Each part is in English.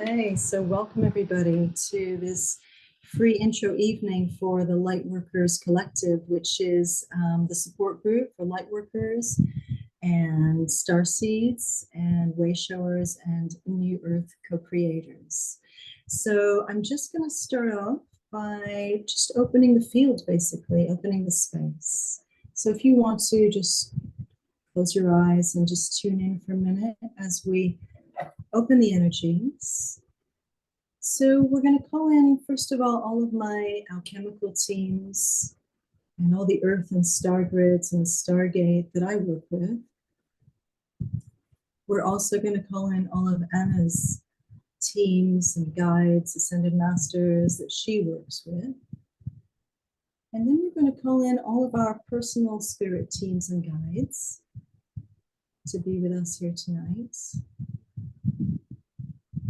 Okay, so welcome everybody to this free intro evening for the Lightworkers Collective, which is the support group for Lightworkers and Starseeds and Wayshowers and New Earth co-creators. So I'm just going to start off by just opening the field, basically, opening the space. So if you want to just close your eyes and just tune in for a minute as we open the energies. So we're going to call in, first of all of my alchemical teams and all the earth and star grids and stargate that I work with. We're also going to call in all of Anna's teams and guides, ascended masters that she works with. And then we're going to call in all of our personal spirit teams and guides to be with us here tonight.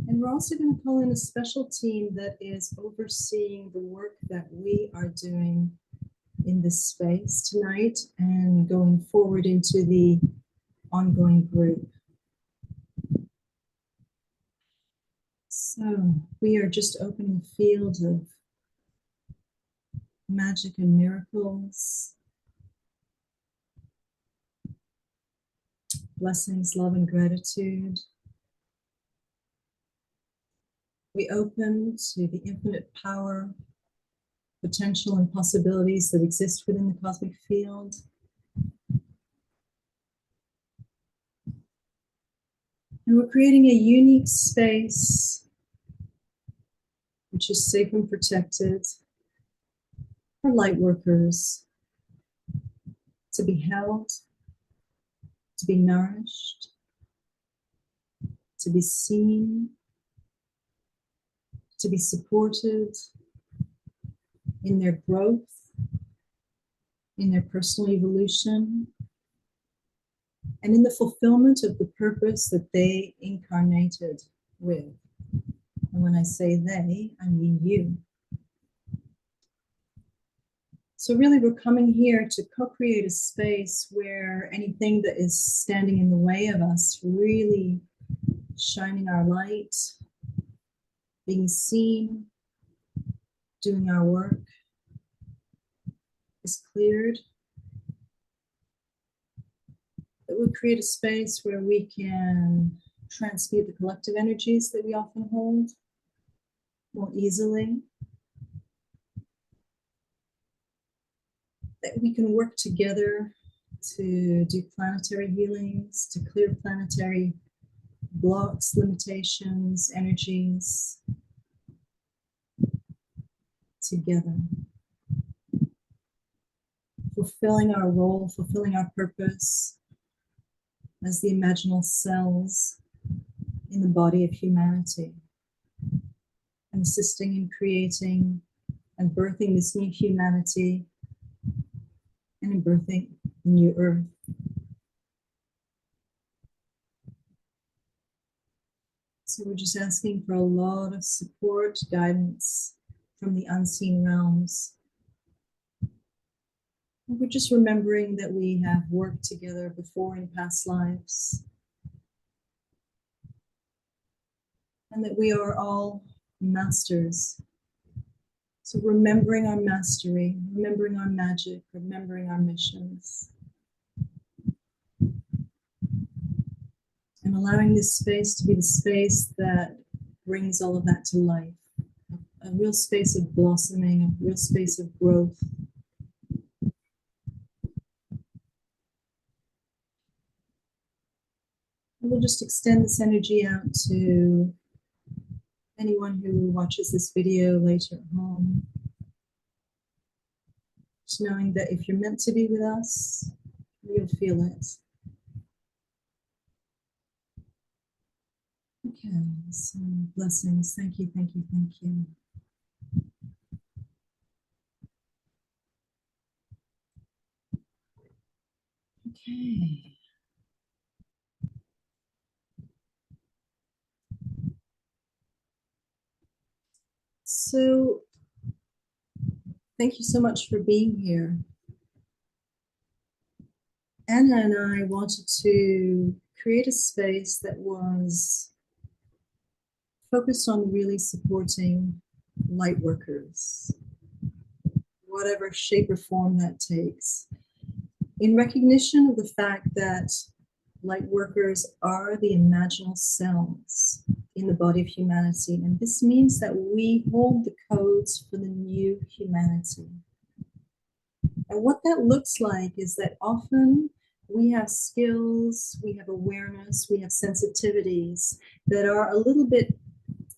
And we're also going to call in a special team that is overseeing the work that we are doing in this space tonight and going forward into the ongoing group. So we are just opening a field of magic and miracles, blessings, love, and gratitude. We open to the infinite power, potential, and possibilities that exist within the cosmic field. And we're creating a unique space which is safe and protected for light workers to be held, to be nourished, to be seen, to be supported in their growth, in their personal evolution, and in the fulfillment of the purpose that they incarnated with. And when I say they, I mean you. So really we're coming here to co-create a space where anything that is standing in the way of us really shining our light, being seen, doing our work is cleared. That would create a space where we can transmute the collective energies that we often hold more easily. That we can work together to do planetary healings, to clear planetary blocks, limitations, energies together. Fulfilling our role, fulfilling our purpose as the imaginal cells in the body of humanity, and assisting in creating and birthing this new humanity and in birthing the new earth. So we're just asking for a lot of support, guidance from the unseen realms. And we're just remembering that we have worked together before in past lives, and that we are all masters. So remembering our mastery, remembering our magic, remembering our missions. And allowing this space to be the space that brings all of that to life. A real space of blossoming, a real space of growth. And we'll just extend this energy out to anyone who watches this video later at home. Just knowing that if you're meant to be with us, you'll feel it. Okay, so blessings. Thank you, thank you, thank you. Okay. So, thank you so much for being here. Anna and I wanted to create a space that was focused on really supporting light workers, whatever shape or form that takes, in recognition of the fact that light workers are the imaginal cells in the body of humanity. And this means that we hold the codes for the new humanity. And what that looks like is that often we have skills, we have awareness, we have sensitivities that are a little bit,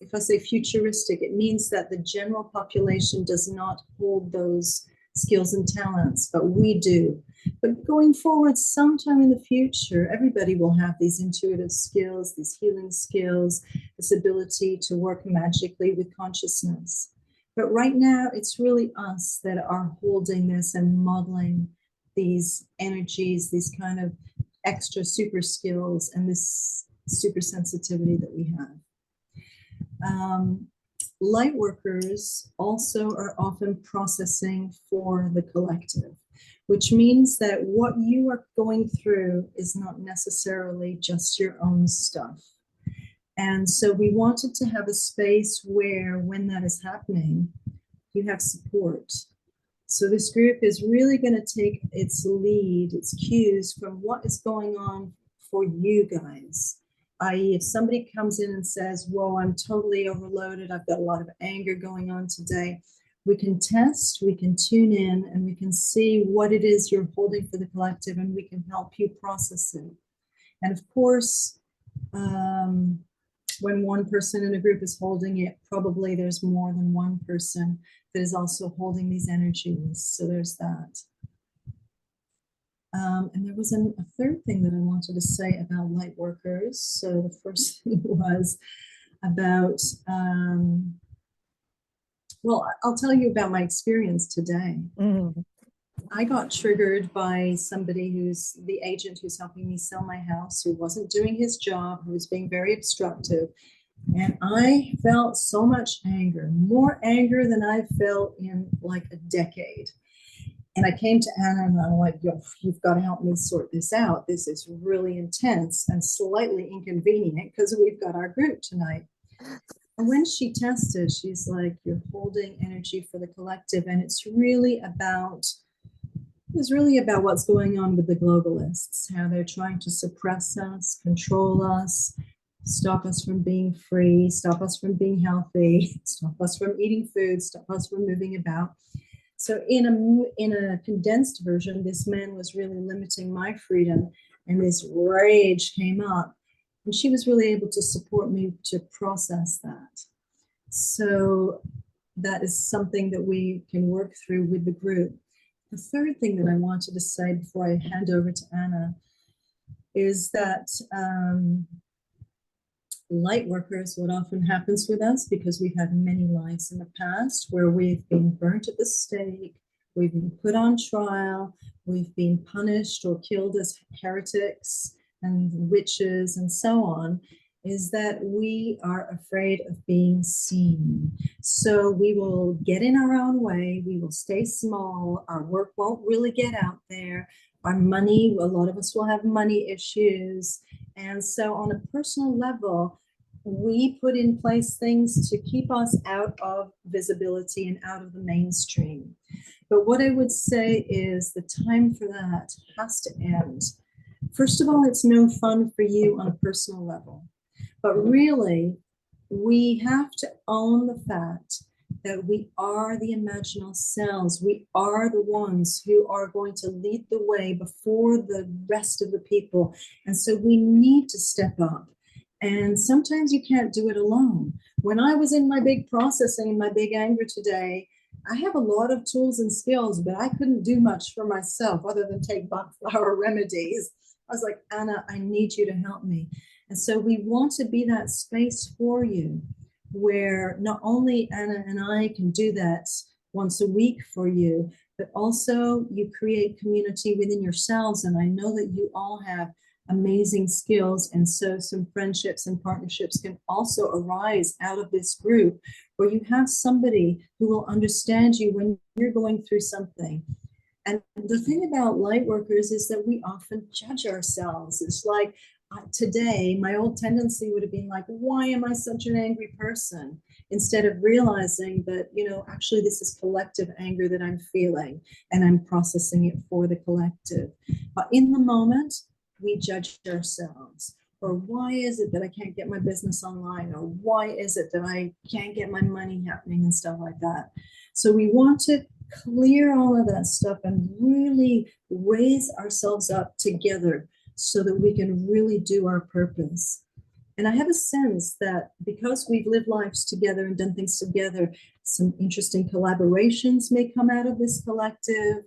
if I say futuristic, it means that the general population does not hold those skills and talents, but we do. But going forward, sometime in the future, everybody will have these intuitive skills, these healing skills, this ability to work magically with consciousness. But right now, it's really us that are holding this and modeling these energies, these kind of extra super skills, and this super sensitivity that we have. Light workers also are often processing for the collective, which means that what you are going through is not necessarily just your own stuff. And so we wanted to have a space where, when that is happening, you have support. So this group is really going to take its lead, its cues from what is going on for you guys. I.e., if somebody comes in and says, whoa, I'm totally overloaded, I've got a lot of anger going on today, we can test, we can tune in, and we can see what it is you're holding for the collective, and we can help you process it. And of course, when one person in a group is holding it, probably there's more than one person that is also holding these energies. So there's that. And there was a third thing that I wanted to say about light workers. So the first thing was about, well, I'll tell you about my experience today. Mm-hmm. I got triggered by somebody who's the agent who's helping me sell my house, who wasn't doing his job, who was being very obstructive. And I felt so much anger, more anger than I've felt in like a decade. And I came to Anna and I'm like, yo, you've got to help me sort this out. This is really intense and slightly inconvenient because we've got our group tonight. And when she tested, she's like, you're holding energy for the collective. And it's really about what's going on with the globalists, how they're trying to suppress us, control us, stop us from being free, stop us from being healthy, stop us from eating food, stop us from moving about. So in a condensed version, this man was really limiting my freedom, and this rage came up, and she was really able to support me to process that. So that is something that we can work through with the group. The third thing that I wanted to say before I hand over to Anna is that light workers, what often happens with us, because we've had many lives in the past where we've been burnt at the stake, we've been put on trial, we've been punished or killed as heretics and witches and so on, is that we are afraid of being seen. So we will get in our own way, we will stay small, our work won't really get out there, our money, a lot of us will have money issues. And so on a personal level, we put in place things to keep us out of visibility and out of the mainstream. But what I would say is the time for that has to end. First of all, it's no fun for you on a personal level. But really, we have to own the fact that we are the imaginal selves. We are the ones who are going to lead the way before the rest of the people. And so we need to step up. And sometimes you can't do it alone. When I was in my big processing and my big anger today, I have a lot of tools and skills, but I couldn't do much for myself other than take Bach flower remedies. I was like, Anna, I need you to help me. And so we want to be that space for you, where not only Anna and I can do that once a week for you, but also you create community within yourselves. And I know that you all have amazing skills. And so some friendships and partnerships can also arise out of this group, where you have somebody who will understand you when you're going through something. And the thing about light workers is that we often judge ourselves. It's like, today, my old tendency would have been like, why am I such an angry person? Instead of realizing that, actually, this is collective anger that I'm feeling and I'm processing it for the collective. But in the moment, we judge ourselves. Or why is it that I can't get my business online? Or why is it that I can't get my money happening and stuff like that? So we want to clear all of that stuff and really raise ourselves up together so that we can really do our purpose. And I have a sense that because we've lived lives together and done things together, some interesting collaborations may come out of this collective,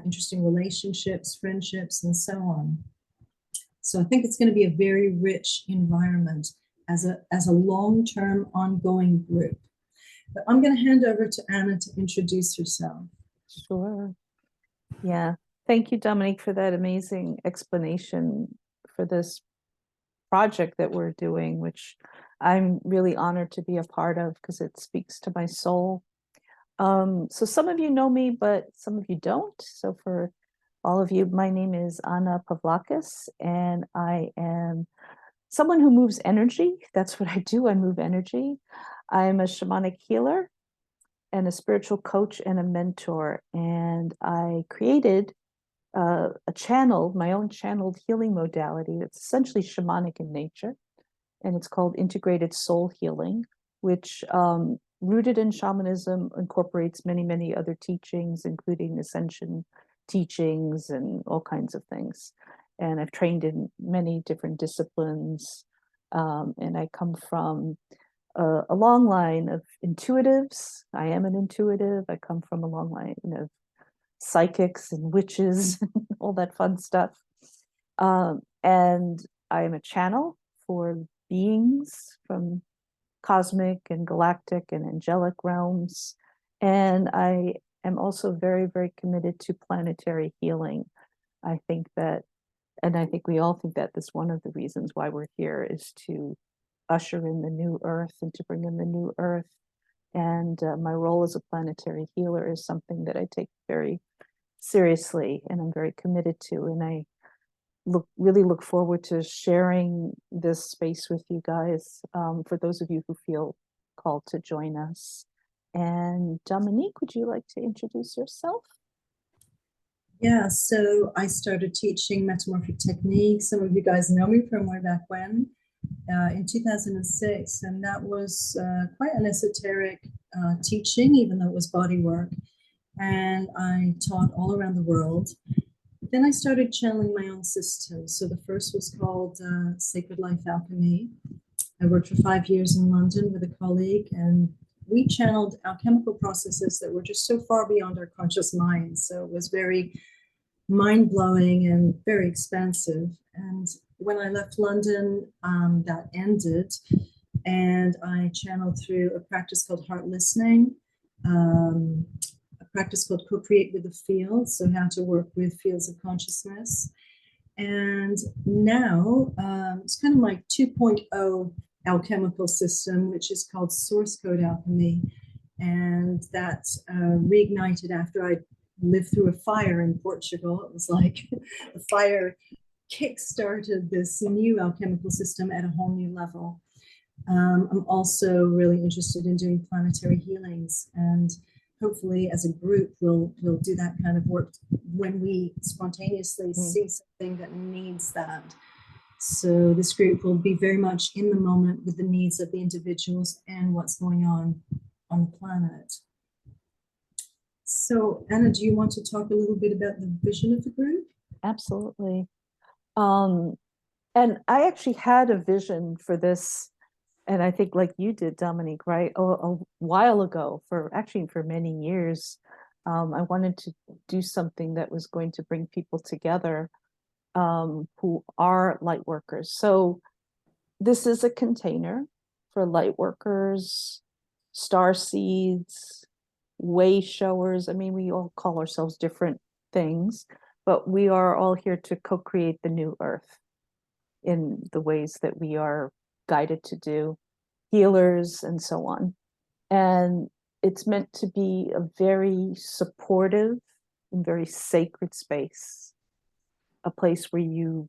interesting relationships, friendships, and so on. So I think it's going to be a very rich environment as a long-term ongoing group. But I'm going to hand over to Anna to introduce herself. Sure. Yeah. Thank you, Dominique, for that amazing explanation for this project that we're doing, which I'm really honored to be a part of because it speaks to my soul. So some of you know me, but some of you don't. So for all of you, my name is Anna Pavlakis, and I am someone who moves energy. That's what I do. I move energy. I'm a shamanic healer and a spiritual coach and a mentor. And I created a channel, my own channeled healing modality that's essentially shamanic in nature. And it's called integrated soul healing, which rooted in shamanism incorporates many, many other teachings, including ascension teachings and all kinds of things. And I've trained in many different disciplines. And I come from a long line of intuitives. I am an intuitive. I come from a long line of psychics and witches and all that fun stuff. And I am a channel for beings from cosmic and galactic and angelic realms. And I am also very, very committed to planetary healing. I think that, and I think we all think that this one of the reasons why we're here is to usher in the new earth and to bring in the new earth. And my role as a planetary healer is something that I take very seriously and I'm very committed to. And I really look forward to sharing this space with you guys, for those of you who feel called to join us. And Dominique, would you like to introduce yourself? Yeah, so I started teaching metamorphic techniques. Some of you guys know me from way back when, in 2006, and that was quite an esoteric teaching, even though it was body work. And I taught all around the world. Then I started channeling my own systems. So the first was called Sacred Life Alchemy. I worked for 5 years in London with a colleague, and we channeled alchemical processes that were just so far beyond our conscious minds. So it was very mind-blowing and very expensive. And when I left London, that ended, and I channeled through a practice called heart listening, a practice called co-create with the fields, so how to work with fields of consciousness. And now it's kind of like 2.0 alchemical system, which is called source code alchemy. And that reignited after I lived through a fire in Portugal. It was like the fire kick-started this new alchemical system at a whole new level. I'm also really interested in doing planetary healings, and hopefully as a group we'll do that kind of work when we spontaneously see something that needs that. So this group will be very much in the moment with the needs of the individuals and what's going on the planet. So Anna, do you want to talk a little bit about the vision of the group? Absolutely. And I actually had a vision for this, and I think like you did, Dominique, right? A while ago, for many years. I wanted to do something that was going to bring people together who are light workers. So this is a container for light workers, starseeds, wayshowers. I mean, we all call ourselves different things, but we are all here to co-create the new earth in the ways that we are guided to do, healers and so on. And it's meant to be a very supportive and very sacred space, a place where you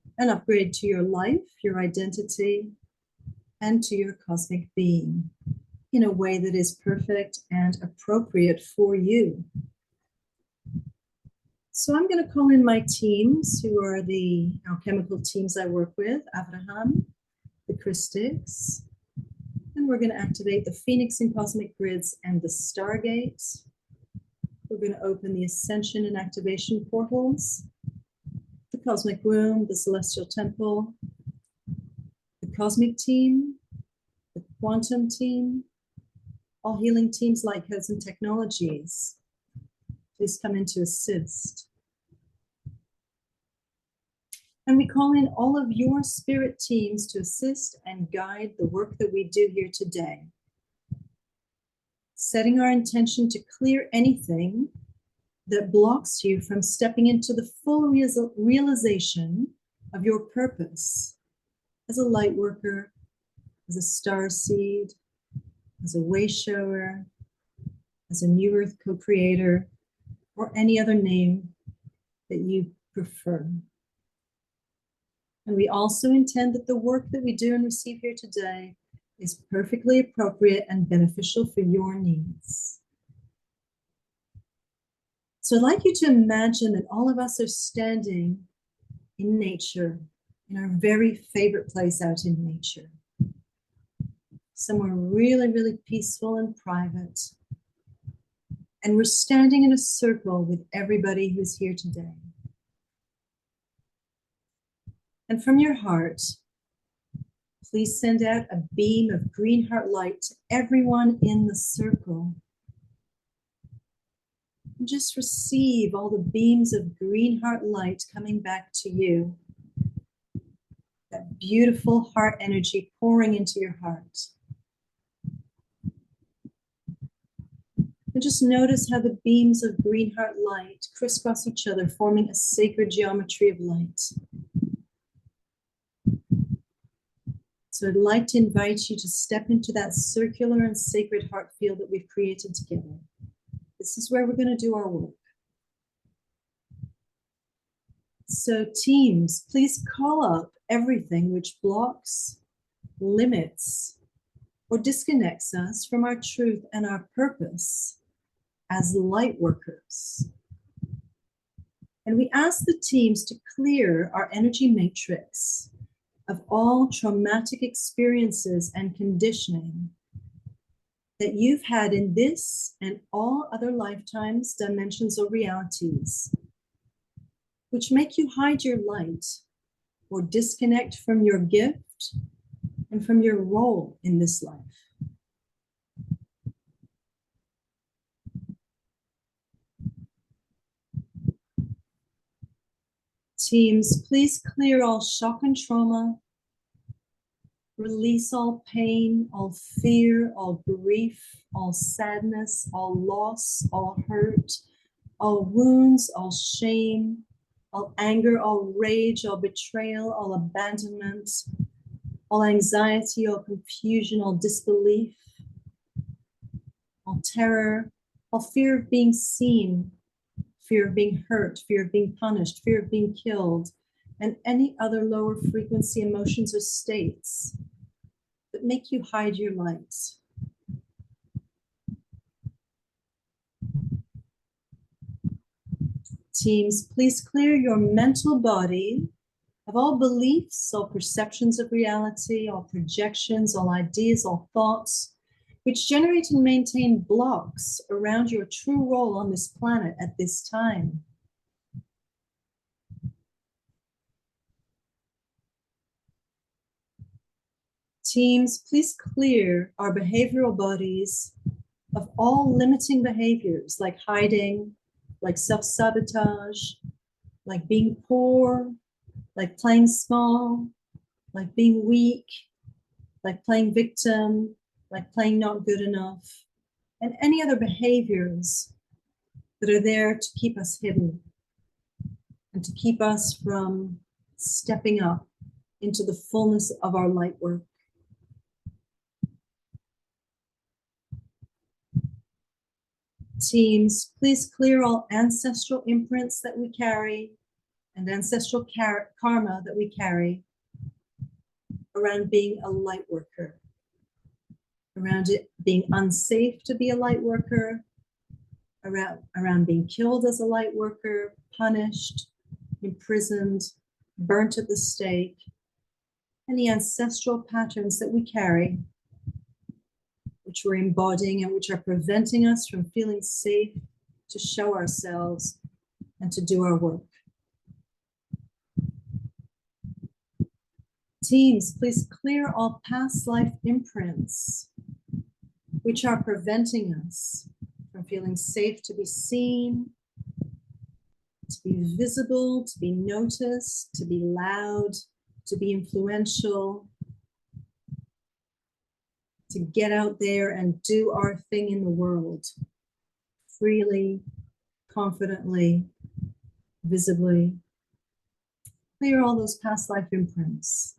an upgrade to your life, your identity, and to your cosmic being in a way that is perfect and appropriate for you. So I'm going to call in my teams, who are the alchemical teams I work with, Abraham, the Christics, and we're going to activate the Phoenix and Cosmic Grids and the Stargates. We're going to open the Ascension and Activation portals, the Cosmic Womb, the Celestial Temple, the Cosmic Team, the Quantum Team, all healing teams, light codes, and technologies. Please come in to assist. And we call in all of your spirit teams to assist and guide the work that we do here today. Setting our intention to clear anything that blocks you from stepping into the full realization of your purpose as a light worker, as a starseed, as a wayshower, as a new earth co-creator, or any other name that you prefer. And we also intend that the work that we do and receive here today is perfectly appropriate and beneficial for your needs. So I'd like you to imagine that all of us are standing in nature, in our very favorite place out in nature. Somewhere really, really peaceful and private. And we're standing in a circle with everybody who's here today. And from your heart, please send out a beam of green heart light to everyone in the circle. And just receive all the beams of green heart light coming back to you. That beautiful heart energy pouring into your heart. And just notice how the beams of green heart light crisscross each other, forming a sacred geometry of light. So I'd like to invite you to step into that circular and sacred heart field that we've created together. This is where we're going to do our work. So teams, please call up everything which blocks, limits, or disconnects us from our truth and our purpose as light workers. And we ask the teams to clear our energy matrix of all traumatic experiences and conditioning that you've had in this and all other lifetimes, dimensions, or realities, which make you hide your light or disconnect from your gift and from your role in this life. Teams, please clear all shock and trauma, release all pain, all fear, all grief, all sadness, all loss, all hurt, all wounds, all shame, all anger, all rage, all betrayal, all abandonment, all anxiety, all confusion, all disbelief, all terror, all fear of being seen, fear of being hurt, fear of being punished, fear of being killed, and any other lower frequency emotions or states that make you hide your light. Teams, please clear your mental body of all beliefs, all perceptions of reality, all projections, all ideas, all thoughts, which generate and maintain blocks around your true role on this planet at this time. Teams, please clear our behavioral bodies of all limiting behaviors like hiding, like self-sabotage, like being poor, like playing small, like being weak, like playing victim, like playing not good enough, and any other behaviors that are there to keep us hidden and to keep us from stepping up into the fullness of our light work. Teams, please clear all ancestral imprints that we carry, and ancestral karma that we carry around being a light worker, around it being unsafe to be a light worker, around being killed as a light worker, punished, imprisoned, burnt at the stake, and the ancestral patterns that we carry, which we're embodying and which are preventing us from feeling safe to show ourselves and to do our work. Teams, please clear all past life imprints which are preventing us from feeling safe to be seen, to be visible, to be noticed, to be loud, to be influential, to get out there and do our thing in the world freely, confidently, visibly. Clear all those past life imprints.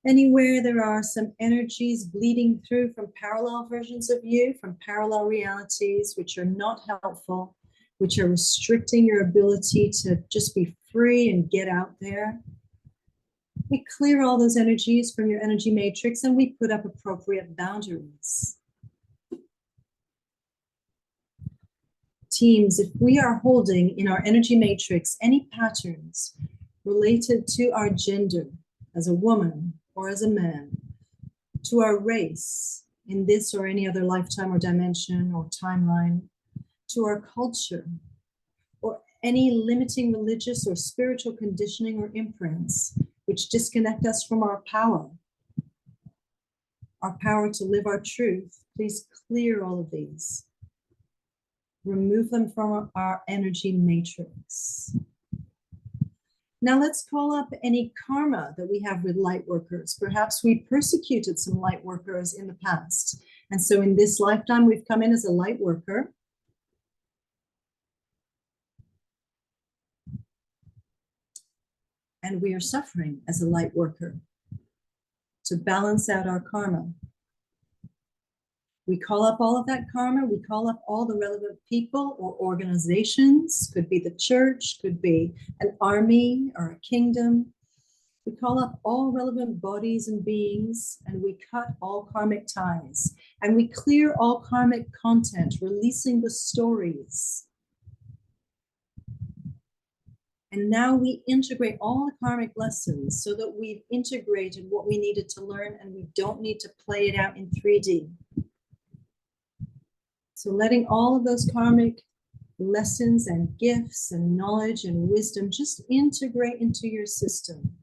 Anywhere there are some energies bleeding through from parallel versions of you, from parallel realities, which are not helpful, which are restricting your ability to just be free and get out there, we clear all those energies from your energy matrix and we put up appropriate boundaries. Teams, if we are holding in our energy matrix any patterns related to our gender as a woman or as a man, to our race in this or any other lifetime or dimension or timeline, to our culture, or any limiting religious or spiritual conditioning or imprints which disconnect us from our power to live our truth, please clear all of these. Remove them from our energy matrix. Now let's call up any karma that we have with light workers. Perhaps we persecuted some light workers in the past. And so in this lifetime, we've come in as a light worker. And we are suffering as a light worker to balance out our karma. We call up all of that karma. We call up all the relevant people or organizations. Could be the church, could be an army or a kingdom. We call up all relevant bodies and beings, and we cut all karmic ties. And we clear all karmic content, releasing the stories. And now we integrate all the karmic lessons so that we've integrated what we needed to learn and we don't need to play it out in 3D. So letting all of those karmic lessons and gifts and knowledge and wisdom just integrate into your system.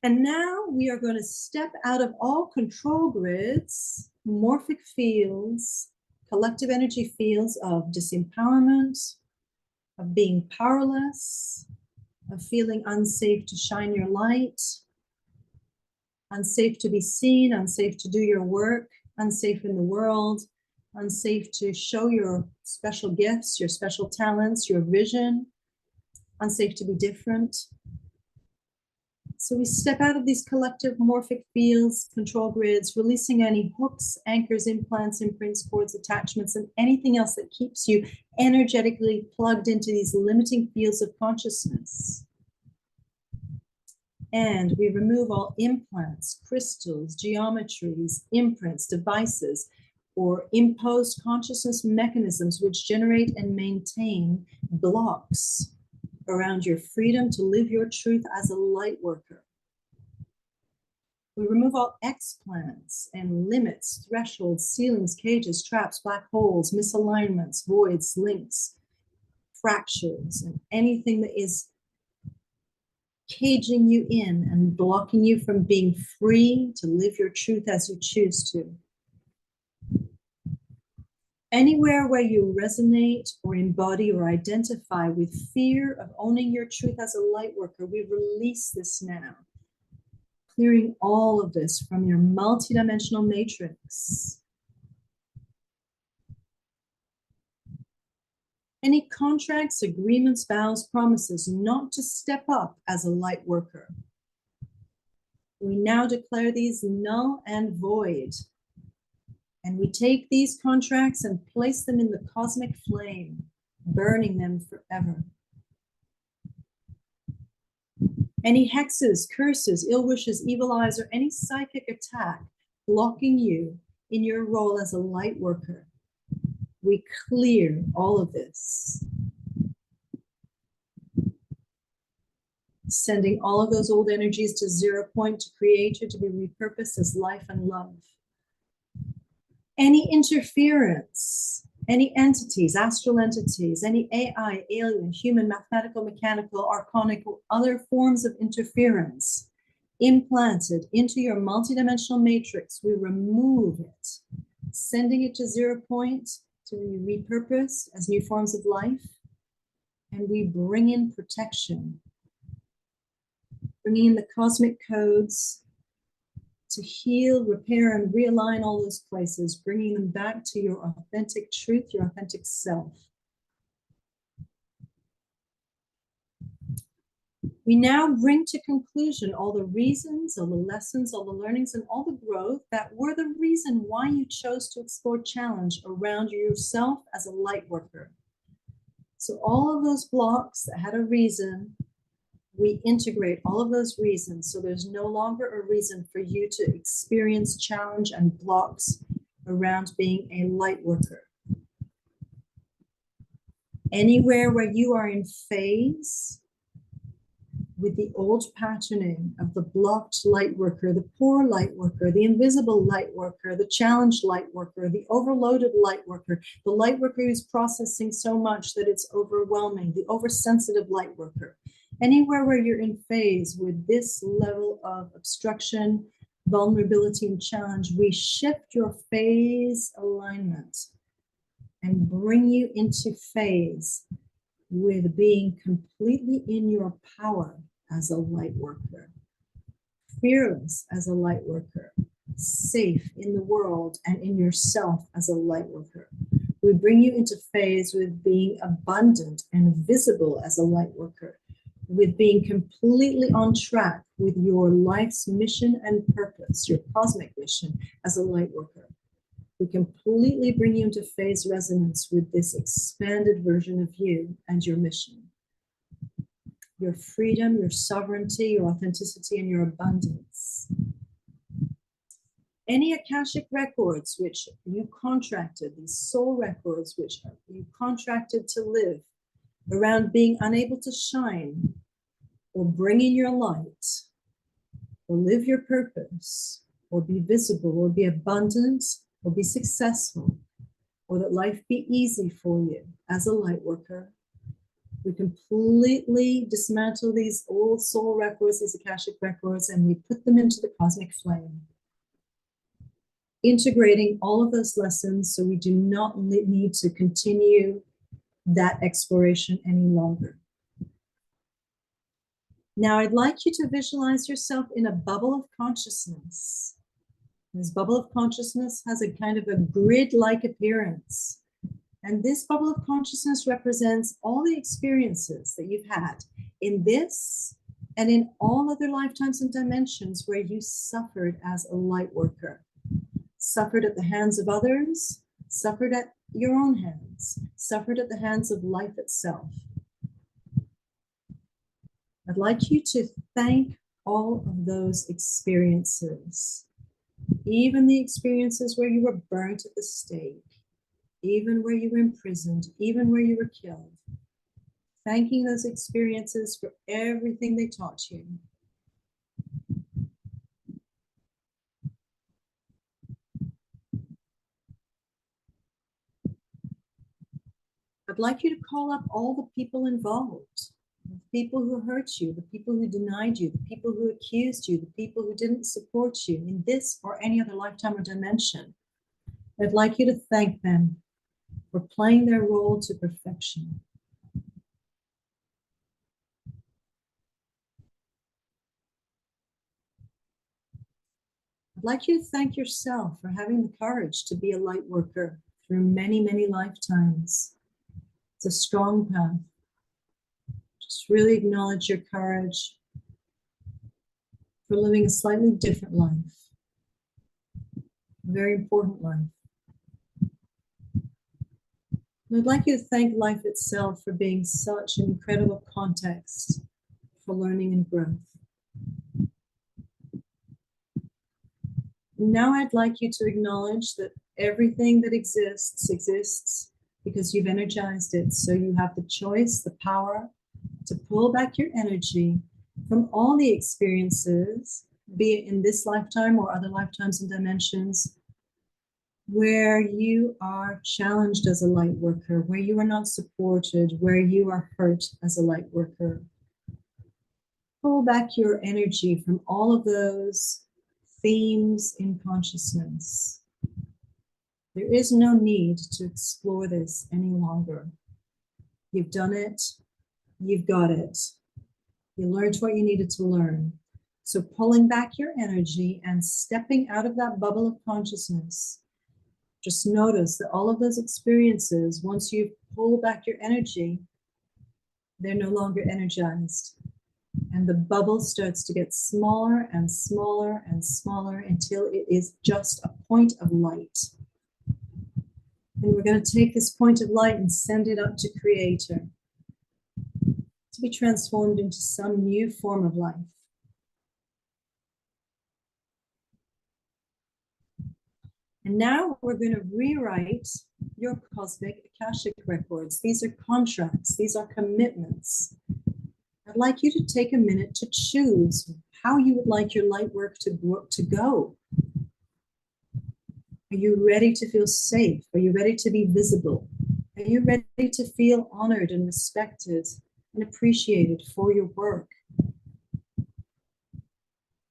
And now we are going to step out of all control grids, morphic fields, collective energy fields of disempowerment, of being powerless, of feeling unsafe to shine your light, unsafe to be seen, unsafe to do your work, unsafe in the world, unsafe to show your special gifts, your special talents, your vision, unsafe to be different. So we step out of these collective morphic fields, control grids, releasing any hooks, anchors, implants, imprints, cords, attachments, and anything else that keeps you energetically plugged into these limiting fields of consciousness. And we remove all implants, crystals, geometries, imprints, devices, or imposed consciousness mechanisms which generate and maintain blocks around your freedom to live your truth as a light worker. We remove all explants and limits, thresholds, ceilings, cages, traps, black holes, misalignments, voids, links, fractures, and anything that is caging you in and blocking you from being free to live your truth as you choose to. Anywhere where you resonate or embody or identify with fear of owning your truth as a light worker, we release this now, clearing all of this from your multidimensional matrix. Any contracts, agreements, vows, promises not to step up as a light worker, we now declare these null and void. And we take these contracts and place them in the cosmic flame, burning them forever. Any hexes, curses, ill wishes, evil eyes, or any psychic attack blocking you in your role as a light worker, we clear all of this. Sending all of those old energies to 0 point to create you to be repurposed as life and love. Any interference, any entities, astral entities, any AI, alien, human, mathematical, mechanical, archonic, or other forms of interference implanted into your multidimensional matrix, we remove it, sending it to 0 point to be repurposed as new forms of life, and we bring in protection, bringing in the cosmic codes to heal, repair, and realign all those places, bringing them back to your authentic truth, your authentic self. We now bring to conclusion all the reasons, all the lessons, all the learnings, and all the growth that were the reason why you chose to explore challenge around yourself as a light worker. So all of those blocks that had a reason, we integrate all of those reasons, so there's no longer a reason for you to experience challenge and blocks around being a light worker. Anywhere where you are in phase with the old patterning of the blocked light worker, the poor light worker, the invisible light worker, the challenged light worker, the overloaded light worker, the light worker who's processing so much that it's overwhelming, the oversensitive light worker. Anywhere where you're in phase with this level of obstruction, vulnerability, and challenge, we shift your phase alignment and bring you into phase with being completely in your power as a light worker, fearless as a light worker, safe in the world and in yourself as a light worker. We bring you into phase with being abundant and visible as a light worker, with being completely on track with your life's mission and purpose, your cosmic mission as a light worker. We completely bring you into phase resonance with this expanded version of you and your mission. Your freedom, your sovereignty, your authenticity, and your abundance. Any Akashic records which you contracted, these soul records which you contracted to live around being unable to shine or bring in your light or live your purpose or be visible or be abundant or be successful or that life be easy for you as a light worker, we completely dismantle these old soul records, these Akashic records, and we put them into the cosmic flame, integrating all of those lessons so we do not need to continue that exploration any longer. Now, I'd like you to visualize yourself in a bubble of consciousness. This bubble of consciousness has a kind of a grid-like appearance. And this bubble of consciousness represents all the experiences that you've had in this and in all other lifetimes and dimensions where you suffered as a light worker, suffered at the hands of others, suffered at your own hands, suffered at the hands of life itself. I'd like you to thank all of those experiences, even the experiences where you were burnt at the stake, even where you were imprisoned, even where you were killed. Thanking those experiences for everything they taught you. I'd like you to call up all the people involved, the people who hurt you, the people who denied you, the people who accused you, the people who didn't support you in this or any other lifetime or dimension. I'd like you to thank them for playing their role to perfection. I'd like you to thank yourself for having the courage to be a light worker through many, many lifetimes. It's a strong path. Just really acknowledge your courage for living a slightly different life, a very important life. And I'd like you to thank life itself for being such an incredible context for learning and growth. Now I'd like you to acknowledge that everything that exists because you've energized it. So you have the choice, the power to pull back your energy from all the experiences, be it in this lifetime or other lifetimes and dimensions, where you are challenged as a light worker, where you are not supported, where you are hurt as a light worker. Pull back your energy from all of those themes in consciousness. There is no need to explore this any longer. You've done it, you've got it. You learned what you needed to learn. So pulling back your energy and stepping out of that bubble of consciousness, just notice that all of those experiences, once you pull back your energy, they're no longer energized. And the bubble starts to get smaller and smaller and smaller until it is just a point of light. And we're going to take this point of light and send it up to Creator to be transformed into some new form of life. And now we're going to rewrite your cosmic Akashic records. These are contracts, these are commitments. I'd like you to take a minute to choose how you would like your light work to go. Are you ready to feel safe? Are you ready to be visible? Are you ready to feel honored and respected and appreciated for your work?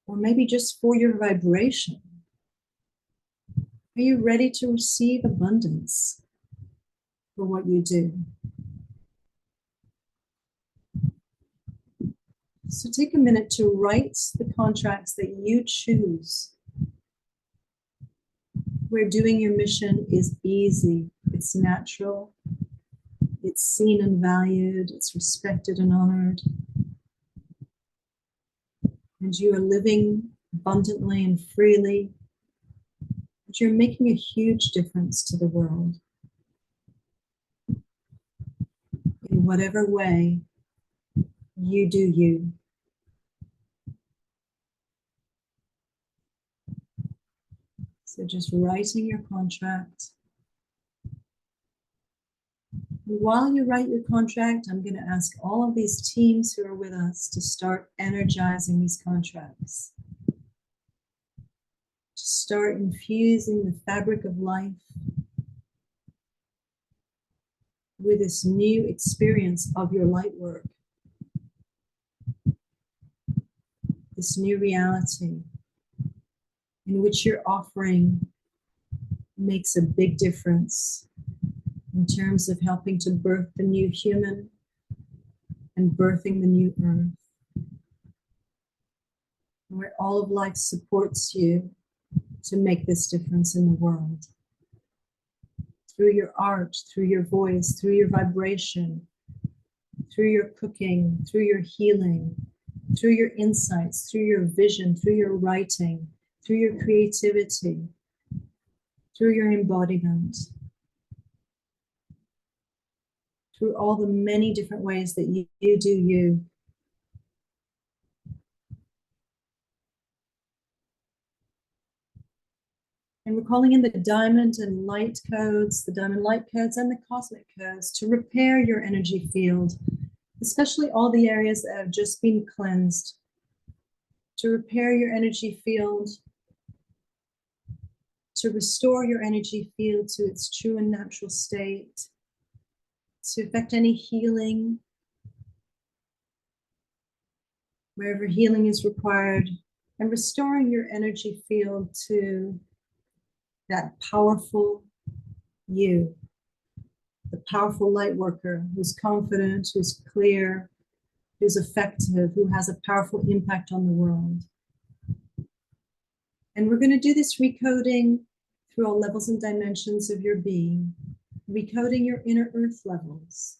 Or maybe just for your vibration? Are you ready to receive abundance for what you do? So take a minute to write the contracts that you choose, where doing your mission is easy, it's natural, it's seen and valued, it's respected and honored, and you are living abundantly and freely, but you're making a huge difference to the world. In whatever way you do you. So just writing your contract. While you write your contract, I'm going to ask all of these teams who are with us to start energizing these contracts. To start infusing the fabric of life with this new experience of your light work. This new reality in which your offering makes a big difference in terms of helping to birth the new human and birthing the new earth, where all of life supports you to make this difference in the world. Through your art, through your voice, through your vibration, through your cooking, through your healing, through your insights, through your vision, through your writing, through your creativity, through your embodiment, through all the many different ways that you do you. And we're calling in the diamond and light codes, the diamond light codes and the cosmic codes to repair your energy field, especially all the areas that have just been cleansed, to repair your energy field, to restore your energy field to its true and natural state, to effect any healing, wherever healing is required, and restoring your energy field to that powerful you, the powerful light worker who's confident, who's clear, who's effective, who has a powerful impact on the world. And we're going to do this recoding through all levels and dimensions of your being, recoding your inner earth levels,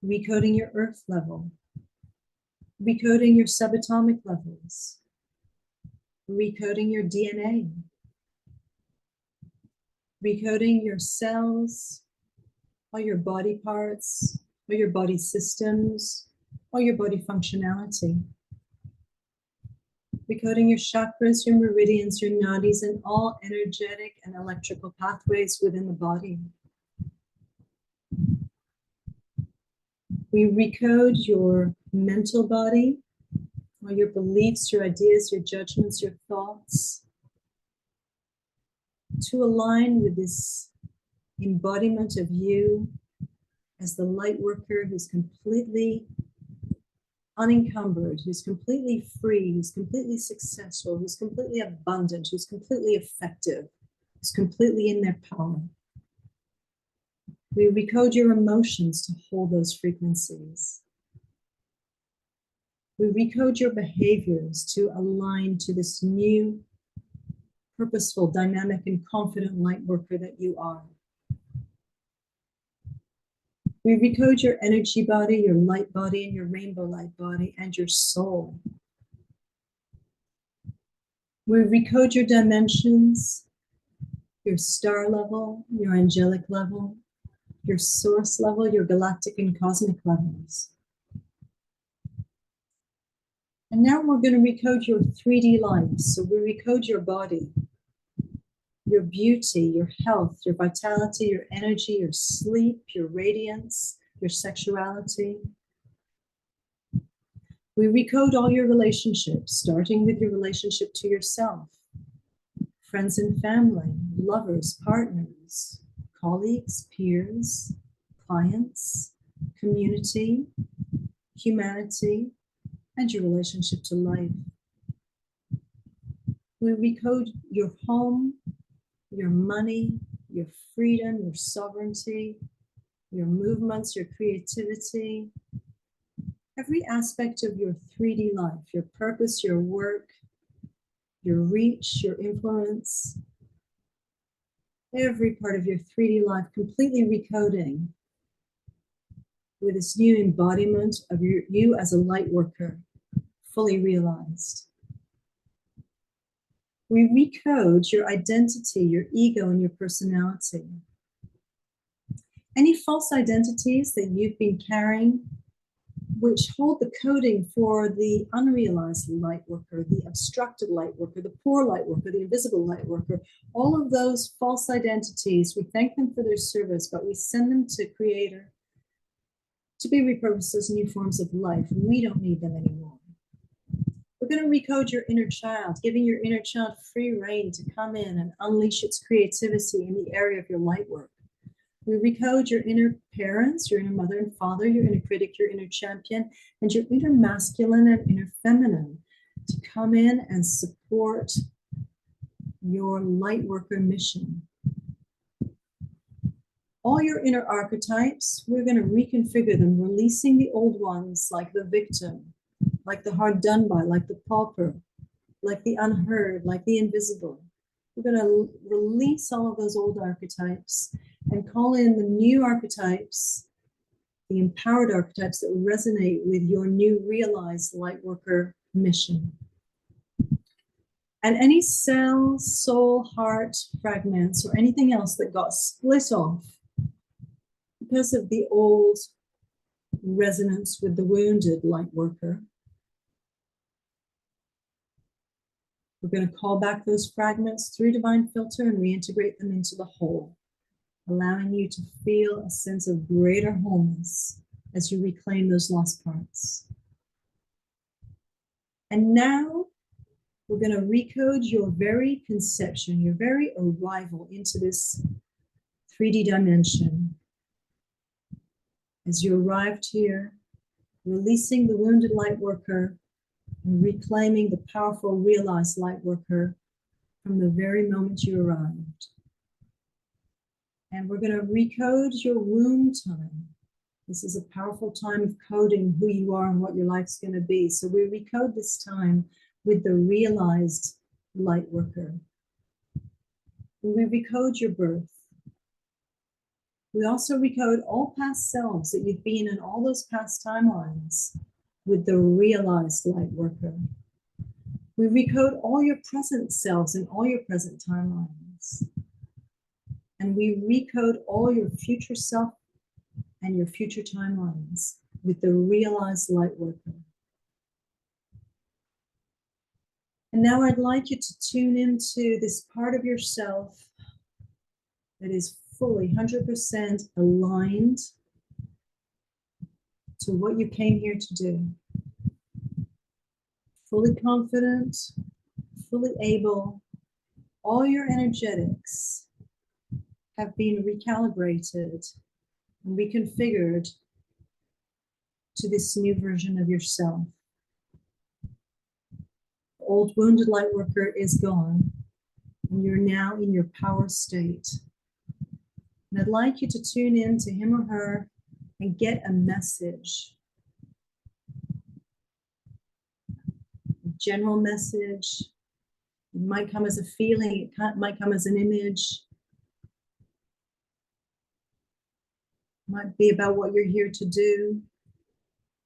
recoding your earth level, recoding your subatomic levels, recoding your DNA, recoding your cells, all your body parts, all your body systems, all your body functionality. Recoding your chakras, your meridians, your nadis, and all energetic and electrical pathways within the body. We recode your mental body, all your beliefs, your ideas, your judgments, your thoughts, to align with this embodiment of you as the light worker who's completely unencumbered, who's completely free, who's completely successful, who's completely abundant, who's completely effective, who's completely in their power. We recode your emotions to hold those frequencies. We recode your behaviors to align to this new, purposeful, dynamic, and confident light worker that you are. We recode your energy body, your light body, and your rainbow light body, and your soul. We recode your dimensions, your star level, your angelic level, your source level, your galactic and cosmic levels. And now we're going to recode your 3D life. So we recode your body, your beauty, your health, your vitality, your energy, your sleep, your radiance, your sexuality. We recode all your relationships, starting with your relationship to yourself, friends and family, lovers, partners, colleagues, peers, clients, community, humanity, and your relationship to life. We recode your home, your money, your freedom, your sovereignty, your movements, your creativity, every aspect of your 3D life, your purpose, your work, your reach, your influence, every part of your 3D life completely recoding with this new embodiment of you as a light worker, fully realized. We recode your identity, your ego, and your personality. Any false identities that you've been carrying, which hold the coding for the unrealized light worker, the obstructed light worker, the poor light worker, the invisible light worker, all of those false identities, we thank them for their service, but we send them to Creator to be repurposed as new forms of life. We don't need them anymore. We're going to recode your inner child, giving your inner child free reign to come in and unleash its creativity in the area of your light work. We recode your inner parents, your inner mother and father, your inner critic, your inner champion, and your inner masculine and inner feminine to come in and support your light worker mission. All your inner archetypes, we're going to reconfigure them, releasing the old ones like the victim, like the hard done by, like the pauper, like the unheard, like the invisible. We're going to release all of those old archetypes and call in the new archetypes, the empowered archetypes that resonate with your new realized light worker mission. And any cell, soul, heart fragments, or anything else that got split off because of the old resonance with the wounded light worker, we're going to call back those fragments through divine filter and reintegrate them into the whole, allowing you to feel a sense of greater wholeness as you reclaim those lost parts. And now we're going to recode your very conception, your very arrival into this 3D dimension. As you arrived here, releasing the wounded light worker and reclaiming the powerful realized light worker from the very moment you arrived. And we're going to recode your womb time. This is a powerful time of coding who you are and what your life's going to be. So we recode this time with the realized light worker. We recode your birth. We also recode all past selves that you've been in all those past timelines with the realized light worker. We recode all your present selves in all your present timelines. And we recode all your future self and your future timelines with the realized Lightworker. And now I'd like you to tune into this part of yourself that is fully 100% aligned to what you came here to do. Fully confident, fully able, all your energetics have been recalibrated and reconfigured to this new version of yourself. The old wounded Lightworker is gone, and you're now in your power state. And I'd like you to tune in to him or her and get a message. A general message. It might come as a feeling, it might come as an image. It might be about what you're here to do.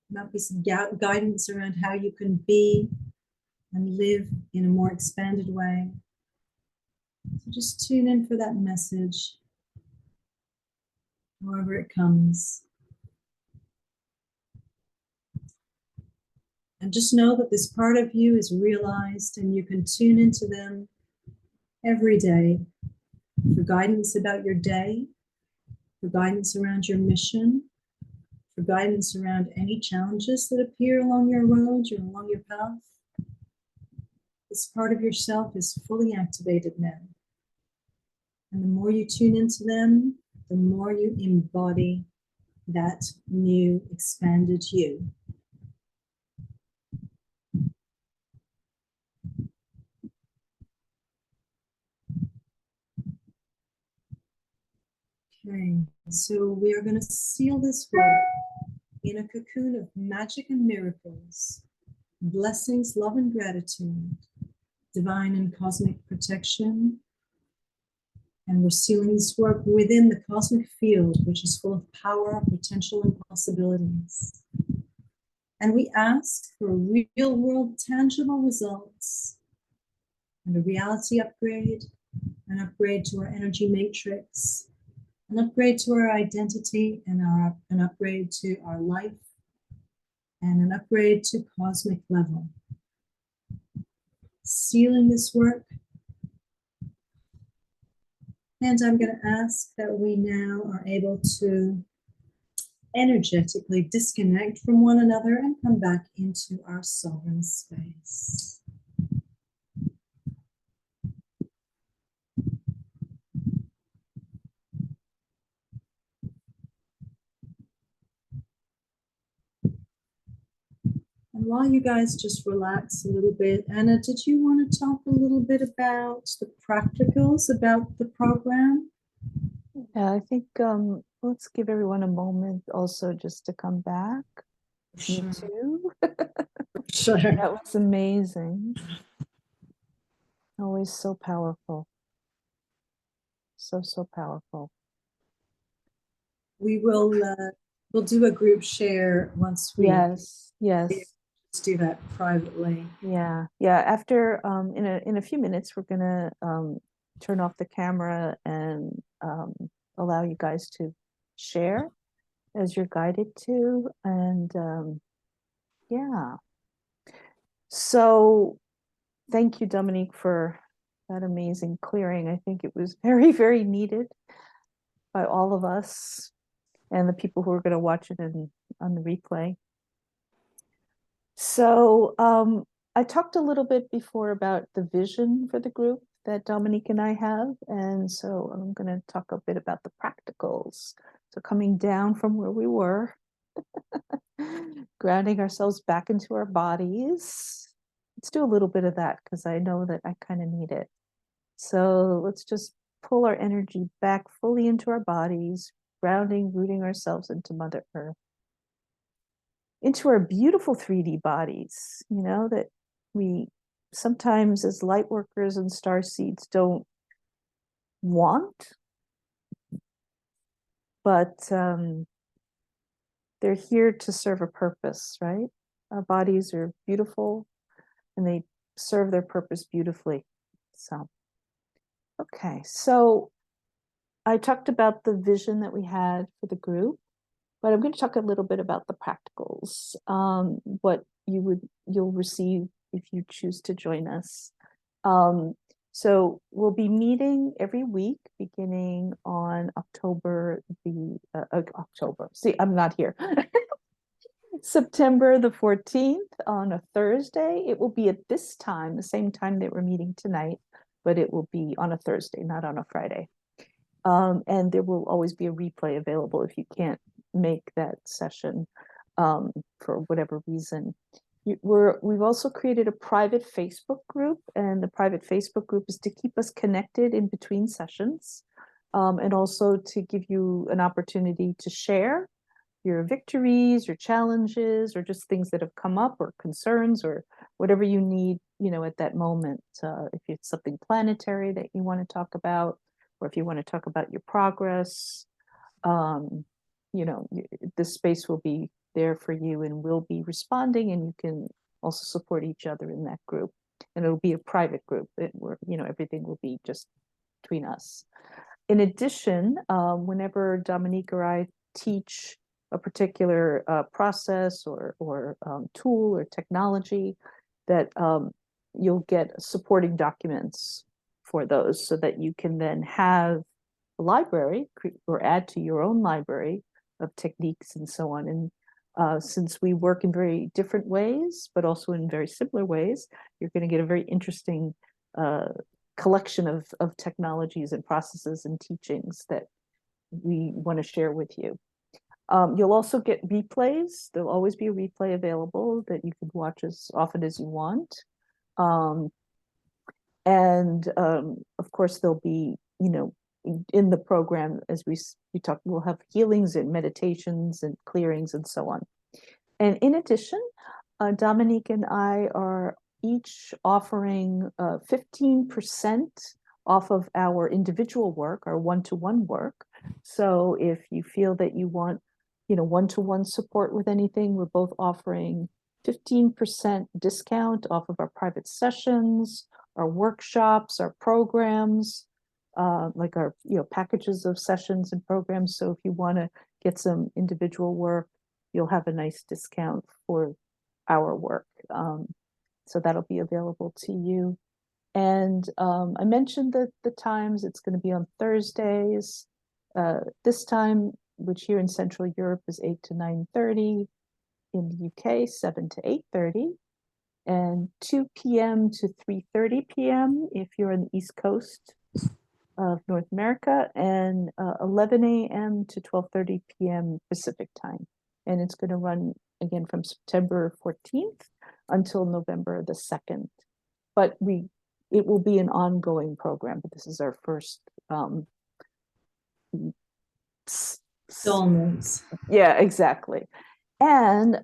It might be some guidance around how you can be and live in a more expanded way. So just tune in for that message, however it comes. And just know that this part of you is realized and you can tune into them every day for guidance about your day, for guidance around your mission, for guidance around any challenges that appear along your road or along your path. This part of yourself is fully activated now. And the more you tune into them, the more you embody that new expanded you. Okay, so we are going to seal this work in a cocoon of magic and miracles, blessings, love, and gratitude, divine and cosmic protection. And we're sealing this work within the cosmic field, which is full of power, potential, and possibilities. And we ask for real world tangible results and a reality upgrade, an upgrade to our energy matrix, an upgrade to our identity, and an upgrade to our life, and an upgrade to cosmic level. Sealing this work. And I'm going to ask that we now are able to energetically disconnect from one another and come back into our sovereign space. And while you guys just relax a little bit, Anna, did you want to talk a little bit about the practicals about the program? Yeah, I think let's give everyone a moment also just to come back. Sure. Me too. Sure. That was amazing. Always so powerful. So powerful. We will we'll do a group share once we Yes. just do that privately. Yeah. After in a few minutes, we're gonna turn off the camera and allow you guys to share as you're guided to, and yeah. So thank you, Dominique, for that amazing clearing. I think it was very, very needed by all of us and the people who are going to watch it on the replay. So I talked a little bit before about the vision for the group that Dominique and I have. And so I'm going to talk a bit about the practicals. So coming down from where we were, grounding ourselves back into our bodies. Let's do a little bit of that because I know that I kind of need it. So let's just pull our energy back fully into our bodies, grounding, rooting ourselves into Mother Earth, into our beautiful 3D bodies, that we sometimes as light workers and starseeds don't want, but they're here to serve a purpose, right? Our bodies are beautiful and they serve their purpose beautifully. So, okay, so I talked about the vision that we had for the group. but I'm going to talk a little bit about the practicals, what you'll receive if you choose to join us. So we'll be meeting every week beginning on October. See, I'm not here. September the 14th on a Thursday. It will be at this time, the same time that we're meeting tonight, but it will be on a Thursday, not on a Friday. And there will always be a replay available if you can't make that session for whatever reason. We've also created a private Facebook group, and the private Facebook group is to keep us connected in between sessions, and also to give you an opportunity to share your victories, your challenges, or just things that have come up, or concerns, or whatever you need, at that moment. If it's something planetary that you want to talk about, or if you want to talk about your progress, this space will be there for you, and we'll be responding, and you can also support each other in that group. And it'll be a private group where, everything will be just between us. In addition, whenever Dominique or I teach a particular process or tool or technology, that you'll get supporting documents for those, so that you can then have a library or add to your own library of techniques and so on. And since we work in very different ways, but also in very similar ways, you're going to get a very interesting collection of technologies and processes and teachings that we want to share with you. You'll also get replays. There'll always be a replay available that you can watch as often as you want. Of course, there'll be, in the program, as we talk, we'll have healings and meditations and clearings and so on. And in addition, Dominique and I are each offering 15% off of our individual work, our one-to-one work. So if you feel that you want, one-to-one support with anything, we're both offering 15% discount off of our private sessions, our workshops, our programs, like our packages of sessions and programs. So if you want to get some individual work, you'll have a nice discount for our work. So that'll be available to you. And I mentioned that the times, it's going to be on Thursdays. This time, which here in Central Europe is 8 to 9:30, in the UK 7 to 8:30, and 2 p.m. to 3:30 p.m. if you're on the East Coast of North America, and 11 a.m. to 12:30 p.m. Pacific time. And it's going to run again from September 14th until November the 2nd. But it will be an ongoing program, but this is our first Installments. Yeah, exactly. And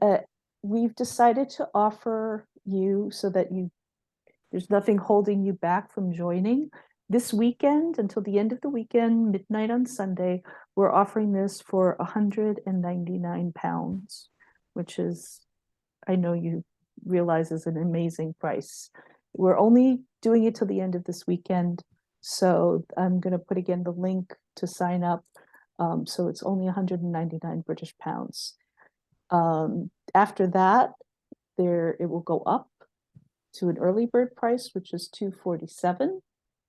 we've decided to offer you, so that there's nothing holding you back from joining. This weekend, until the end of the weekend, midnight on Sunday, we're offering this for £199, which is, I know you realize, is an amazing price. We're only doing it till the end of this weekend. So I'm going to put again the link to sign up. So it's only 199 British pounds. After that, it will go up to an early bird price, which is 247,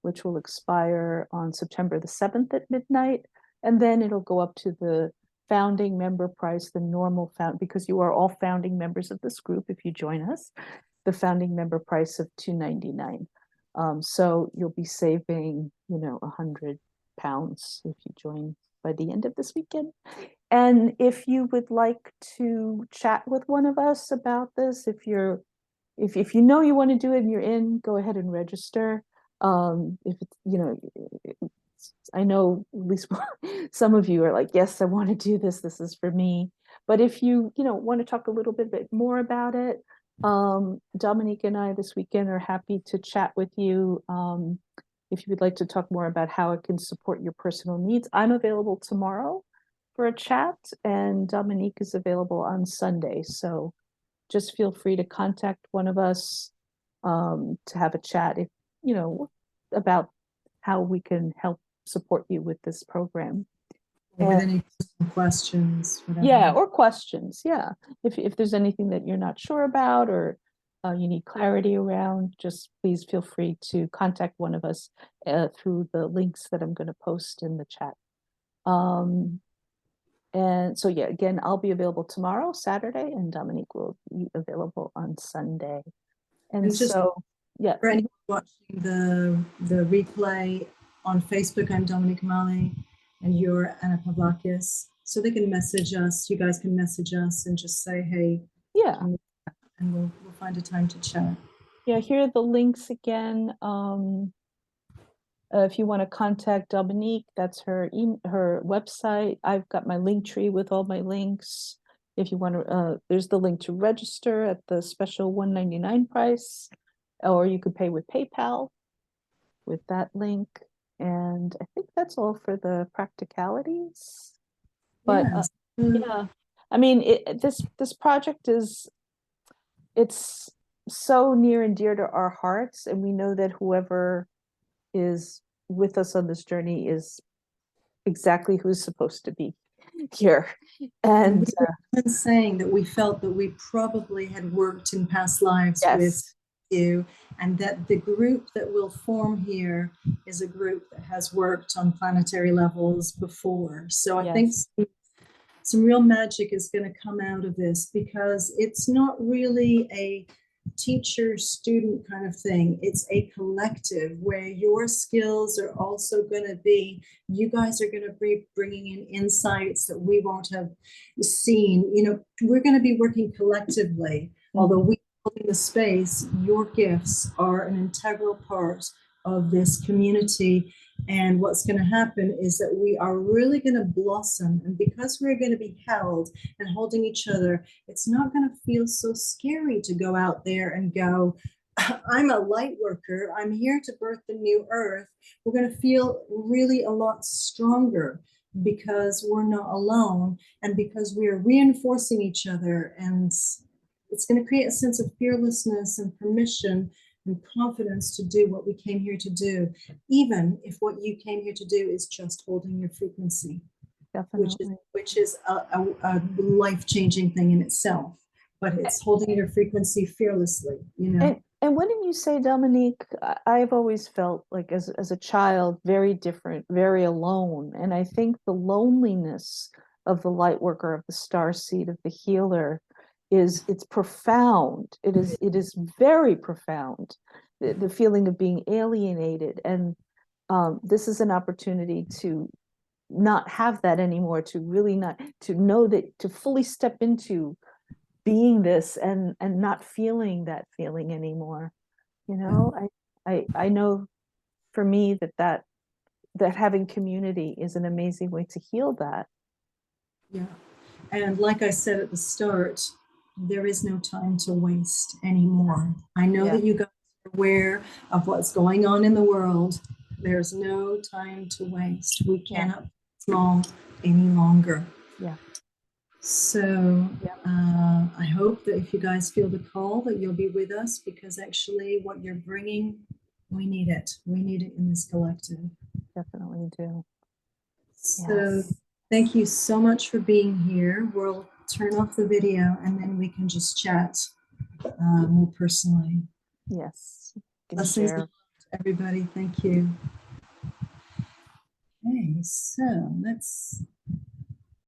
which will expire on September the 7th at midnight. And then it'll go up to the founding member price, the normal because you are all founding members of this group if you join us, the founding member price of 299. So you'll be saving, £100 if you join by the end of this weekend. And if you would like to chat with one of us about this, if you know you want to do it and you're in, go ahead and register. If it's, I know at least some of you are like, yes, I want to do this. This is for me. But if you, want to talk a little bit more about it, Dominique and I this weekend are happy to chat with you. If you would like to talk more about how it can support your personal needs, I'm available tomorrow for a chat, and Dominique is available on Sunday. So just feel free to contact one of us to have a chat, if about how we can help support you with this program. Or with any questions, Yeah, whatever. or questions. Yeah. If there's anything that you're not sure about or you need clarity around, just please feel free to contact one of us through the links that I'm going to post in the chat. And so, yeah, again, I'll be available tomorrow, Saturday, and Dominique will be available on Sunday. And And just so, yeah. for anyone watching the replay on Facebook, I'm Dominique Mali, and you're Anna Pavlakis. So they can message us. You guys can message us and just say, "Hey," Yeah. and we'll find a time to chat. Yeah, here are the links again. If you want to contact Dominique, that's her her website. I've got my link tree with all my links. If you want to, there's the link to register at the special $199 price, or you could pay with PayPal with that link. And I think that's all for the practicalities. But Yes. yeah, I mean, this project it's so near and dear to our hearts, and we know that whoever is with us on this journey is exactly who's supposed to be here. And we were even saying that we felt that we probably had worked in past lives with yes, you, and that the group that will form here is a group that has worked on planetary levels before. So I think yes, some real magic is going to come out of this, because it's not really a teacher student kind of thing. It's a collective where your skills are also going to be, you guys are going to be bringing in insights that we won't have seen. You know, we're going to be working collectively. Although we in the space, your gifts are an integral part of this community. And what's going to happen is that we are really going to blossom. And because we're going to be held and holding each other, it's not going to feel so scary to go out there and go, I'm a light worker. I'm here to birth the new earth. We're going to feel really a lot stronger because we're not alone, and because we are reinforcing each other. And it's going to create a sense of fearlessness and permission and confidence to do what we came here to do, even if what you came here to do is just holding your frequency, definitely. which is a life-changing thing in itself. But it's holding your frequency fearlessly, you know. And wouldn't you say, Dominique, I've always felt like as a child, very different, very alone. And I think the loneliness of the light worker, of the star seed, of the healer, it's profound. It is very profound. The feeling of being alienated. And this is an opportunity to not have that anymore, to really not, to know that, to fully step into being this and not feeling that feeling anymore. You know, I know for me that having community is an amazing way to heal that. Yeah. And like I said at the start, there is no time to waste anymore. I know Yeah. that you guys are aware of what's going on in the world. There's no time to waste. We Yeah. cannot be small any longer. Yeah. So Yeah. I hope that if you guys feel the call, that you'll be with us, because actually what you're bringing, we need it. We need it in this collective. Definitely do. So Yes. thank you so much for being here. We'll turn off the video and then we can just chat more personally. Yes. Can Blessings share. to everybody. Thank you. Okay, so let's